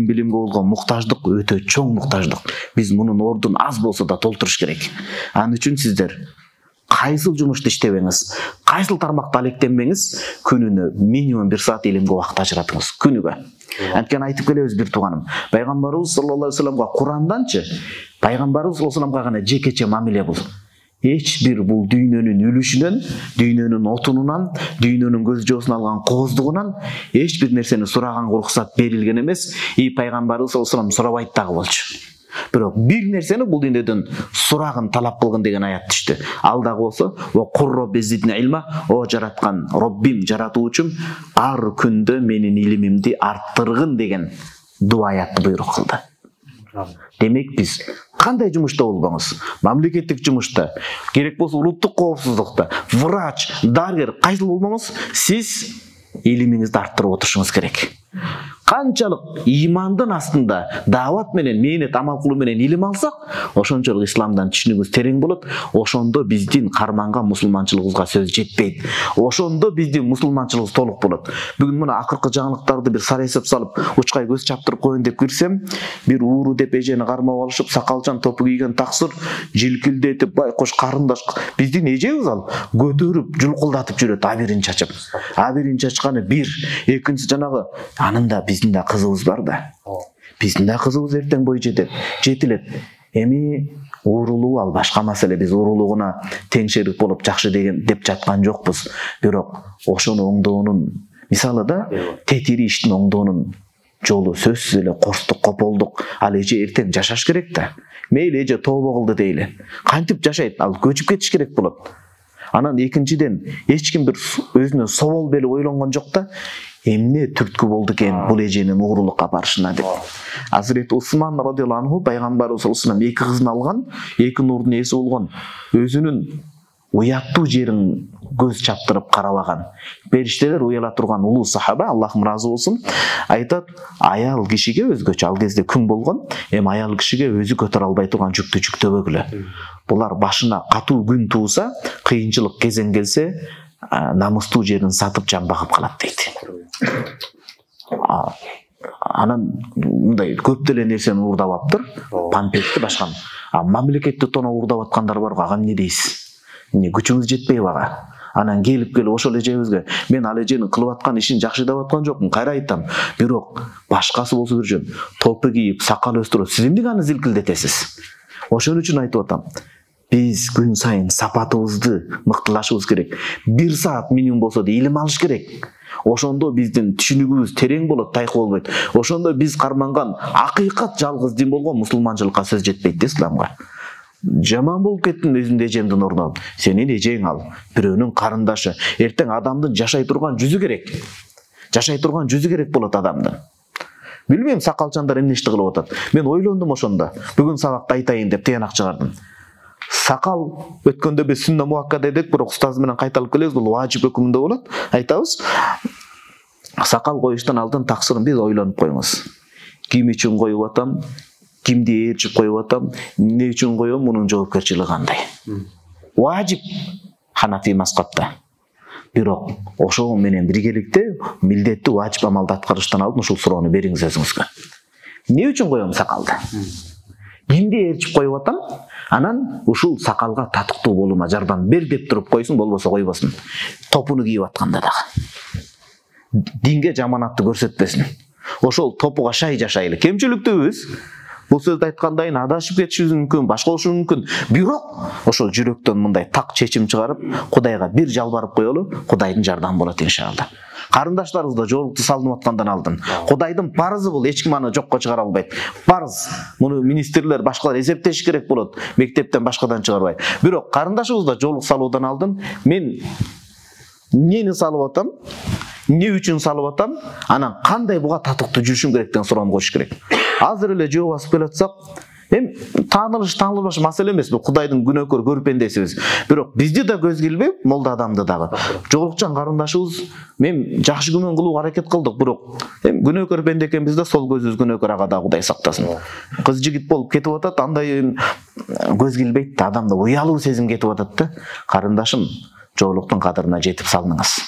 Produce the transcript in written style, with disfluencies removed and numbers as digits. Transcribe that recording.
билимге болгон муктаждык өтө чоң муктаждык. Биз мунун ордун аз болсо да толтуруш керек. Анын үчүн сиздер кайсыл жумушты иштебеңиз, кайсыл тармакта алектенбеңиз, күнүнө минимум 1 саат илимге убакыт ажыратыңыз, күнүгө. Анткени айтып келебиз бир тууганым, пайгамбарыбыз саллаллаху алейхи вассаламга Куранданчы, пайгамбарыбыз саллаллаху алейхи вассаламга гана жекече мамиле бул. Эч бир бул дүйнөнүн үлүшүнөн, дүйнөнүн отунунан, дүйнөнүн көз жоосун алган кооздугунан эч бир нерсени сураганга уруксат берилген эмес. Пайгамбарыбыз саллаллаху алейхи вассалам сурабайт дагы болчу. Бирок бир нерсени бул дүйнөдөн сурагын талап кылгын деген аят түштү. Ал дагы болсо, "Ва курра безидне илма", о жараткан Роббим, жаратуучум, ар күндө менин илимимди арттыргын деген дуа аятты буйрук кылды. Демек биз кандай жумушта болбоңуз, мамлекеттик жумушта, керек болсо улуттук коопсуздукта, врач, дарыгер кайсыл болбоңуз, сиз илимиңизди арттырып отурушуңуз керек. Канчалык имандын астында даават менен, мээнет амал кылуу менен илим алсак, ошончолук исламдан түшүнүгүбүз терең болот. Ошондо биздин карманган мусулманчылыгыбызга сөз жетпейт. Ошондо биздин мусулманчылыгыбыз толук болот. Бүгүн мына акыркы жаңылыктарды бир сара эсеп салып, учкай көз чаптырып коеюн деп кирсем, бир ууру деп эжени кармап алышып, сакалчан топу кийген таксыр, жилкилдетип, байкош карындаш биздин эжебиз ал көтөрүп, жулкулдатып жүрөт, абирин чачып. Абирин чачканы бир, экинчиси жанагы анында биздин да кызыбыз бар да. Биздин да кызыбыз эртең бою жетилет. Эми уурулуу ал башка маселе. Биз уурулуугуна тең шерик болуп жакшы деген деп жаткан жокпуз. Бирок ошону оңдоонун, мисалы да, тетири иштин оңдоонун жолу сөзсүз эле корстук, кополдук. Ал эже эртең жашаш керек да. Мейли эже тобо кылды дейли. Кантип жашайт? Ал көчүп кетиш керек болот. Анан экинчиден эч ким бир өзүнө собол белип ойлонгон жок да. Эмне түрткү болду экен бул эженин уурулукка барышына деп. Азирет Усман радыйаллаху анху пайгамбарыбыз саллаллаху алейхи вассалам 2 кызын алган, 2 нурдун ээси болгон. Өзүнүн уяттуу жерин көз чаптырып карабаган. Периштелер уяла турган улуу сахаба, Аллахым ыраазы болсун, айтат, аял кишиге өзгөчө ал кезде күн болгон, аял кишиге өзү көтөрө албай турган жүктү жүктөбөгүлө. Булар башына катуу күн тууса, кыйынчылык кезең келсе, намыстуу жерин сатып жан багып калат дейт. Анан мындай көп деле нерсени уурдап аптыр, пампетти башка. Мамлекетти тоно уурдап аткандар бар, ага эмне дейсиз? Эмне күчүңүз жетпейби ага? Анан келип ошол эжебизге, мен ал эженин кылып аткан ишин жакшы деп аткан жокмун, кайра айтам. Бирок башкасы болсо бир жөн, топу кийип, сакал өстүрүп, сиз эмнеге аны зилкилдетесиз? Ошон үчүн айтып атам. Биз күн сайын сапатыбызды мыктылашыбыз керек. 1 саат минимум болсо да илим алыш керек. Ошондо биздин түшүнүгүбүз терең болот, тайкы болбойт. Ошондо биз карманган акыйкат жалгыз дин болгон мусулманчылыкка сөз жетпейт да исламга. Жаман болуп кеттим өзүмдүн эжемдин ордуна. Сенин эжең ал, бирөөнүн карындашы. Эртең адамдын жашай турган жүзү керек. Жашай турган жүзү керек болот адамдын. Билбейм сакалчандар эмне ишти кылып атат. Мен ойлондум ошондо. Бүгүн сабакта айтайын деп тыянак чыгардым. Сакал өткөндө биз сүннө муаккада дедик, бирок устаз менен кайталып келебиз, бул важип өкүмүндө болот. Айтабыз. Сакал коюштан алдын таксырын биз ойлонуп коюңуз. Ким үчүн коюп атам? Кимди ээрчип коюп атам? Эмне үчүн коем? Мунун жоопкерчилиги кандай? Важип Ханафи мазхабта. Бирок ошол менен биргеликте милдеттүү важип амалды аткарыштан алдын ушул суроону бериңиз өзүңүзгө. Эмне үчүн коем сакалды? Кимди ээрчип коюп атам? Анан ушул сакалга татыктуу болуума жардам бер деп туруп койсун, болбосо койбосун. Топуну кийип атканда дагы. Динге жаманатты көрсөтпесин. Ошол топуга шай жашайлы. Кемчиликтүүбүз. Бул сөздү айткандайын адашып кетишибиз мүмкүн, башка болушу мүмкүн. Бирок ошол жүрөктөн мындай так чечим чыгарып, Кудайга бир жалбарып коелу, Кудайдын жардамы болот иншалла. Карындаштарыбыз да жоолукту салынып аткандан алдын. Кудайдын парызы бул, эч ким аны жокко чыгара албайт. Парыз. Муну министрлер, башкалар эсептеш керек болот. Мектептен башкадан чыгарбай. Бирок карындашыбыз да жоолук салуудан алдын мен эмнени салып атам? Эмне үчүн салып атам? Анан кандай буга татыктуу жүрүшүм керек деген суроону коюш керек. Азыр эле жооп басып келатсак, таанылыш маселе эмес, бул Кудайдын күнөөкөр көрпендесибиз. Бирок бизди да көз килбей, молда адамды дагы. Жоолукчан карындашыбыз, мен жакшы күмөн кылууга аракет кылдык, бирок күнөөкөр пенде экенбиз да, сол көзүбүз күнөөкөр, ага да Кудай сактасын. Кыз жигит болуп кетип атат, андай көз килбейт да, адамда уялуу сезим кетип атат да. Карындашым, жоолуктун кадырына жетип салыңыз.